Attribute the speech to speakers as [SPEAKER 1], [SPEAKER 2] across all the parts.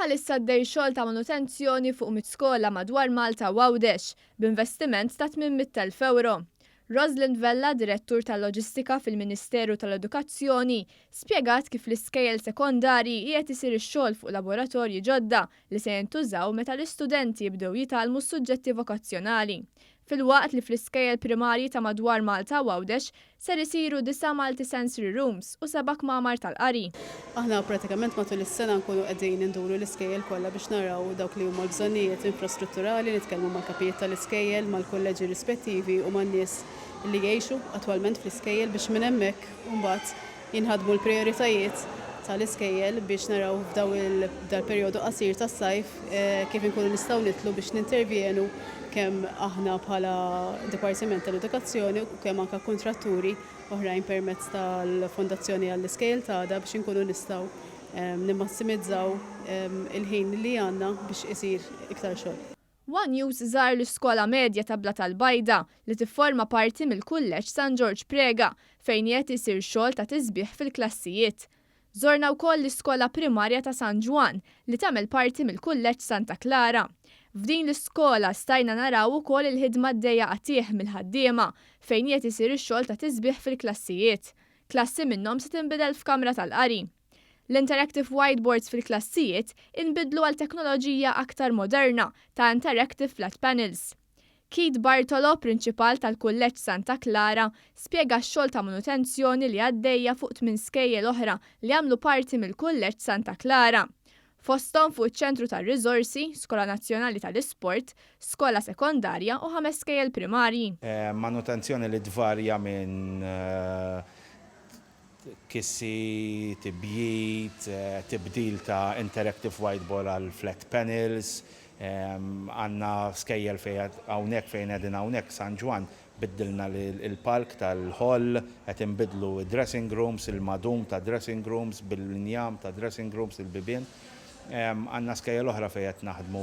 [SPEAKER 1] Bħalissa għaddejj xogħol ta' manutenzjoni fuq mitt skola madwar Malta u Għawdex b'investiment ta' tmien ewro. Rosalind Vella, direttur tal-loġistika fil-Ministeru tal-Edukazzjoni, spjegat kif l-iskejjel sekondarji qiegħed isir ix-xogħol fuq laboratorji ġodda li se jintużaw meta l-istudenti jibdew jitgħallmu s-suġġetti vokazzjonali. Fil-waqt li fl-iskejjel primarji ta' madwar Malta u Għawdex ser isiru 9 multi-sensory rooms u 7 kmamar tal-qari.
[SPEAKER 2] Aħna pratikament matul is-sena nkunu qegħdin induru l-iskejjel kollha biex naraw dawk li huma l-bżonnijiet infrastrutturali, nitkellmu mal-kapijiet tal-iskejjel, mal-kolleġġi rispettivi u man-nies li jgħixu attwalment fl-iskejjel biex minn hemmhekk mbagħad jinħadmu l-prijoritajiet tal-iskejjel biex naraw f'daw il-perjodu qasir tas-sajf kif inkunu nistgħu nitlu biex nintervjenu kemm aħna bħala Dipartiment tal-Edukazzjoni u kemm anke kontratturi oħrajn permezz tal-Fondazzjoni għall-Iskejjel tagħna biex inkunu nistgħu nimmassimizzaw il-ħin li għandna biex isir iktar xogħol.
[SPEAKER 1] One News żar l-iskola medja ta' Bla tal-Bajda li tifforma parti mill-kulleġġ San George Prega fejn qed isir xogħol ta' tisbiħ fil-klassijiet. Żorna wkoll l-iskola primarja ta' San Juan li tagħmel parti mill-kulleġġ Santa Clara. F'din l-iskola stajna naraw ukoll il-ħidma għaddejja qatih mill-ħaddiema fejn qed isir ix-xogħol ta' tisbiħ fil-klassijiet. Klassi minnhom se tinbidel f'kamra tal-qari. L-interactive whiteboards fil-klassijiet inbidlu għal teknoloġija aktar moderna ta' interactive flat panels. Keith Bartolo, prinċipal tal-kulleġġ Santa Clara, spjega x-xogħol ta' manutenzjoni li għaddejja fuq 8 skejjel oħra li għamlu parti mill-kulleġġ Santa Clara. Fosthom fuq iċ-ċentru tar-riżorsi, Skola Nazzjonali tal-Isport, skola sekondarja u 5 skejjel primarji.
[SPEAKER 3] Manutenzjoni li tvarja minn kissi, tibjiet, tibdil ta' interactive whiteboard għal flat panels, għanna skejjel hawnhekk fejn qegħdin hawnhekk San Juan biddilna il-palk tal-hall, qed inbidlu dressing rooms, il-madum ta' dressing rooms, bil-linjam ta' dressing rooms, il-bibien. Għanna skejjel oħra fejn qed naħdmu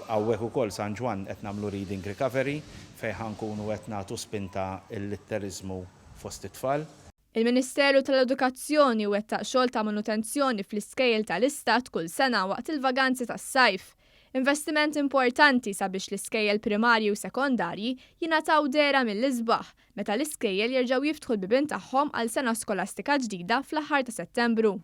[SPEAKER 3] hawnhekk ukoll San Juan qed nagħmlu reading recovery fejn ħankunu qed nagħtu spinta l-litterizmu fost it-tfal.
[SPEAKER 1] Il-Ministeru tal-Edukazzjoni wettaq xogħol ta' manutenzjoni fl-iskejjel tal-Istat kull sena waqt il-vaganzi tas-sajf. Investiment importanti sabiex l-iskejjel primarji u sekondarji jingħataw dera mill-isbaħ meta l-iskejjel jerġgħu jiftħu l-bibien tagħhom għal sena skolastika ġdida fl-aħħar ta' Settembru.